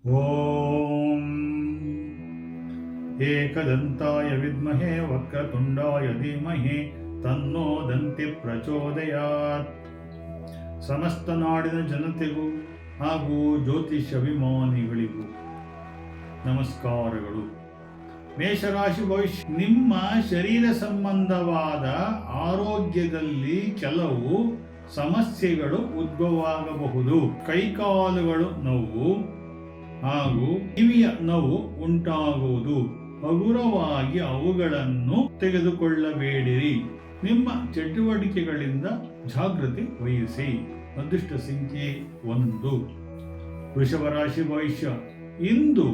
ಓಂ ಏಕದಂತಾಯ ವಿದ್ಮಹೇ ವಕ್ರತುಂಡಾಯ ಧೀಮಹಿ ತನ್ನೋ ದಂತಿ ಪ್ರಚೋದಯಾತ್. ಸಮಸ್ತ ನಾಡಿನ ಜನತೆಗೂ ಹಾಗೂ ಜ್ಯೋತಿಷಾಭಿಮಾನಿಗಳಿಗೂ ನಮಸ್ಕಾರಗಳು. ಮೇಷರಾಶಿ ಭವಿಷ್ಯ. ನಿಮ್ಮ ಶರೀರ ಸಂಬಂಧವಾದ ಆರೋಗ್ಯದಲ್ಲಿ ಕೆಲವು ಸಮಸ್ಯೆಗಳು ಉದ್ಭವವಾಗಬಹುದು. ಕೈಕಾಲುಗಳು ನೋವು ಹಾಗೂ ಕಿವಿಯ ನೋವು ಉಂಟಾಗುವುದು. ಹಗುರವಾಗಿ ಅವುಗಳನ್ನು ತೆಗೆದುಕೊಳ್ಳಬೇಡಿರಿ. ನಿಮ್ಮ ಚಟುವಟಿಕೆಗಳಿಂದ ಜಾಗೃತಿ ವಹಿಸಿ. ಅದೃಷ್ಟ ಸಂಖ್ಯೆ 1. ವೃಷಭ ರಾಶಿ ಭವಿಷ್ಯ. ಇಂದು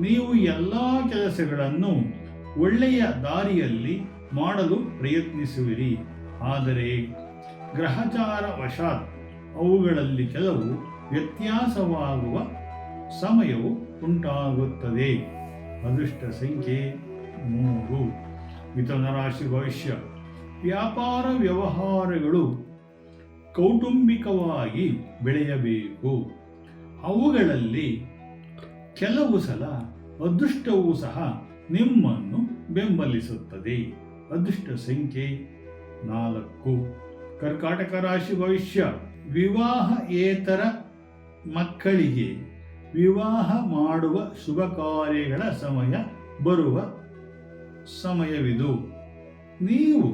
ನೀವು ಎಲ್ಲ ಕೆಲಸಗಳನ್ನು ಒಳ್ಳೆಯ ದಾರಿಯಲ್ಲಿ ಮಾಡಲು ಪ್ರಯತ್ನಿಸುವಿರಿ. ಆದರೆ ಗ್ರಹಚಾರ ವಶಾತ್ ಅವುಗಳಲ್ಲಿ ಕೆಲವು ವ್ಯತ್ಯಾಸವಾಗುವ ಸಮಯವು ಉಂಟಾಗುತ್ತದೆ. ಅದೃಷ್ಟ ಸಂಖ್ಯೆ 3. ಮಿಥುನ ರಾಶಿ ಭವಿಷ್ಯ. ವ್ಯಾಪಾರ ವ್ಯವಹಾರಗಳು ಕೌಟುಂಬಿಕವಾಗಿ ಬೆಳೆಯಬೇಕು. ಅವುಗಳಲ್ಲಿ ಕೆಲವು ಸಲ ಅದೃಷ್ಟವೂ ಸಹ ನಿಮ್ಮನ್ನು ಬೆಂಬಲಿಸುತ್ತದೆ. ಅದೃಷ್ಟ ಸಂಖ್ಯೆ 4. ಕರ್ಕಾಟಕ ರಾಶಿ ಭವಿಷ್ಯ. ವಿವಾಹೇತರ ಮಕ್ಕಳಿಗೆ ವಿವಾಹ ಮಾಡುವ ಶುಭ ಕಾರ್ಯಗಳ ಸಮಯ ಬರುವ ಸಮಯವಿದು. ನೀವು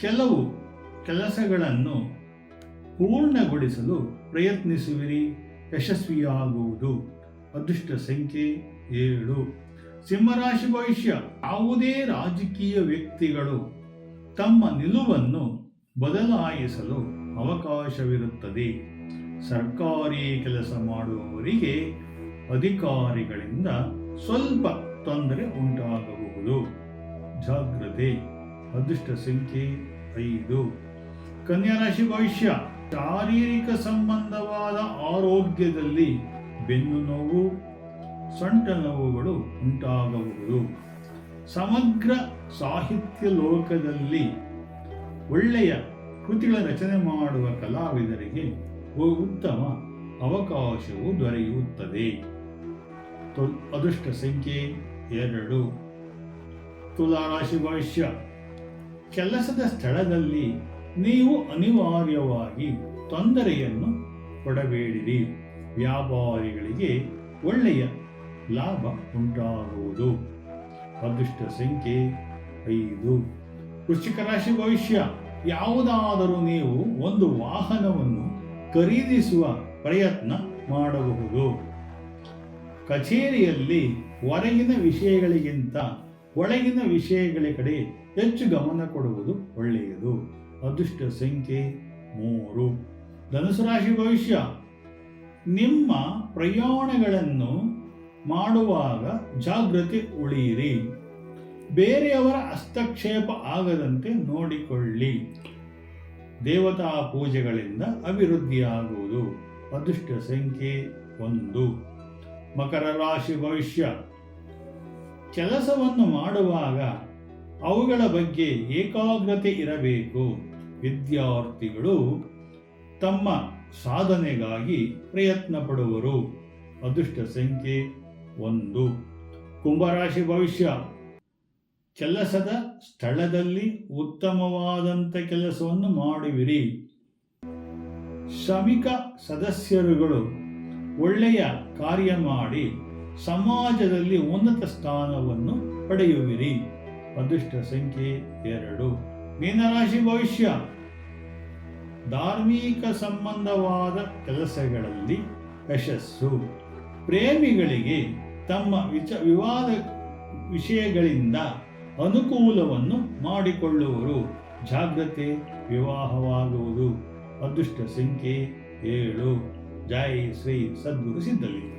ಕೆಲವು ಕೆಲಸಗಳನ್ನು ಪೂರ್ಣಗೊಳಿಸಲು ಪ್ರಯತ್ನಿಸುವಿರಿ. ಯಶಸ್ವಿಯಾಗುವುದು. ಅದೃಷ್ಟ ಸಂಖ್ಯೆ 7. ಸಿಂಹರಾಶಿ ಭವಿಷ್ಯ. ಯಾವುದೇ ರಾಜಕೀಯ ವ್ಯಕ್ತಿಗಳು ತಮ್ಮ ನಿಲುವನ್ನು ಬದಲಾಯಿಸಲು ಅವಕಾಶವಿರುತ್ತದೆ. ಸರ್ಕಾರಿ ಕೆಲಸ ಮಾಡುವವರಿಗೆ ಅಧಿಕಾರಿಗಳಿಂದ ಸ್ವಲ್ಪ ತೊಂದರೆ ಉಂಟಾಗಬಹುದು. ಜಾಗ್ರತೆ. ಅದೃಷ್ಟ ಸಂಖ್ಯೆ 5. ಕನ್ಯಾ ರಾಶಿ ಭವಿಷ್ಯ. ಶಾರೀರಿಕ ಸಂಬಂಧವಾದ ಆರೋಗ್ಯದಲ್ಲಿ ಬೆನ್ನು ನೋವು, ಸೊಂಟ ನೋವುಗಳು ಉಂಟಾಗಬಹುದು. ಸಮಗ್ರ ಸಾಹಿತ್ಯ ಲೋಕದಲ್ಲಿ ಒಳ್ಳೆಯ ಕೃತಿಗಳ ರಚನೆ ಮಾಡುವ ಕಲಾವಿದರಿಗೆ ಉತ್ತಮ ಅವಕಾಶವು ದೊರೆಯುತ್ತದೆ. ಅದೃಷ್ಟ ಸಂಖ್ಯೆ 2. ತುಲಾರಾಶಿ ಭವಿಷ್ಯ. ಕೆಲಸದ ಸ್ಥಳದಲ್ಲಿ ನೀವು ಅನಿವಾರ್ಯವಾಗಿ ತೊಂದರೆಯನ್ನು ಕೊಡಬೇಡಿರಿ. ವ್ಯಾಪಾರಿಗಳಿಗೆ ಒಳ್ಳೆಯ ಲಾಭ ಉಂಟಾಗುವುದು. ಅದೃಷ್ಟ ಸಂಖ್ಯೆ 5. ವೃಶ್ಚಿಕ ರಾಶಿ ಭವಿಷ್ಯ. ಯಾವುದಾದರೂ ನೀವು ಒಂದು ವಾಹನವನ್ನು ಖರೀದಿಸುವ ಪ್ರಯತ್ನ ಮಾಡಬಹುದು. ಕಚೇರಿಯಲ್ಲಿ ಹೊರಗಿನ ವಿಷಯಗಳಿಗಿಂತ ಒಳಗಿನ ವಿಷಯಗಳ ಕಡೆ ಹೆಚ್ಚು ಗಮನ ಕೊಡುವುದು ಒಳ್ಳೆಯದು. ಅದೃಷ್ಟ ಸಂಖ್ಯೆ 3. ಧನುಸು ರಾಶಿ ಭವಿಷ್ಯ. ನಿಮ್ಮ ಪ್ರಯಾಣಗಳನ್ನು ಮಾಡುವಾಗ ಜಾಗೃತಿ ಉಳಿಯಿರಿ. ಬೇರೆಯವರ ಹಸ್ತಕ್ಷೇಪ ಆಗದಂತೆ ನೋಡಿಕೊಳ್ಳಿ. ದೇವತಾ ಪೂಜೆಗಳಿಂದ ಅಭಿವೃದ್ಧಿಯಾಗುವುದು. ಅದೃಷ್ಟ ಸಂಖ್ಯೆ 1. ಮಕರ ರಾಶಿ ಭವಿಷ್ಯ. ಕೆಲಸವನ್ನು ಮಾಡುವಾಗ ಅವುಗಳ ಬಗ್ಗೆ ಏಕಾಗ್ರತೆ ಇರಬೇಕು. ವಿದ್ಯಾರ್ಥಿಗಳು ತಮ್ಮ ಸಾಧನೆಗಾಗಿ ಪ್ರಯತ್ನ ಪಡುವರು. ಅದೃಷ್ಟ ಸಂಖ್ಯೆ 1. ಕುಂಭರಾಶಿ ಭವಿಷ್ಯ. ಕೆಲಸದ ಸ್ಥಳದಲ್ಲಿ ಉತ್ತಮವಾದಂಥ ಕೆಲಸವನ್ನು ಮಾಡುವಿರಿ. ಶ್ರಮಿಕ ಸದಸ್ಯರುಗಳು ಒಳ್ಳೆಯ ಕಾರ್ಯ ಮಾಡಿ ಸಮಾಜದಲ್ಲಿ ಉನ್ನತ ಸ್ಥಾನವನ್ನು ಪಡೆಯುವಿರಿ. ಅದೃಷ್ಟ ಸಂಖ್ಯೆ 2. ಮೀನರಾಶಿ ಭವಿಷ್ಯ. ಧಾರ್ಮಿಕ ಸಂಬಂಧವಾದ ಕೆಲಸಗಳಲ್ಲಿ ಯಶಸ್ಸು. ಪ್ರೇಮಿಗಳಿಗೆ ತಮ್ಮ ವಿವಾದ ವಿಷಯಗಳಿಂದ ಅನುಕೂಲವನ್ನು ಮಾಡಿಕೊಳ್ಳುವರು. ಜಾಗ್ರತೆ. ವಿವಾಹವಾಗುವುದು. ಅದೃಷ್ಟ ಸಂಖ್ಯೆ 7. ಜೈ ಶ್ರೀ ಸದ್ಗುರು ಸಿದ್ಧಲಿಂಗ.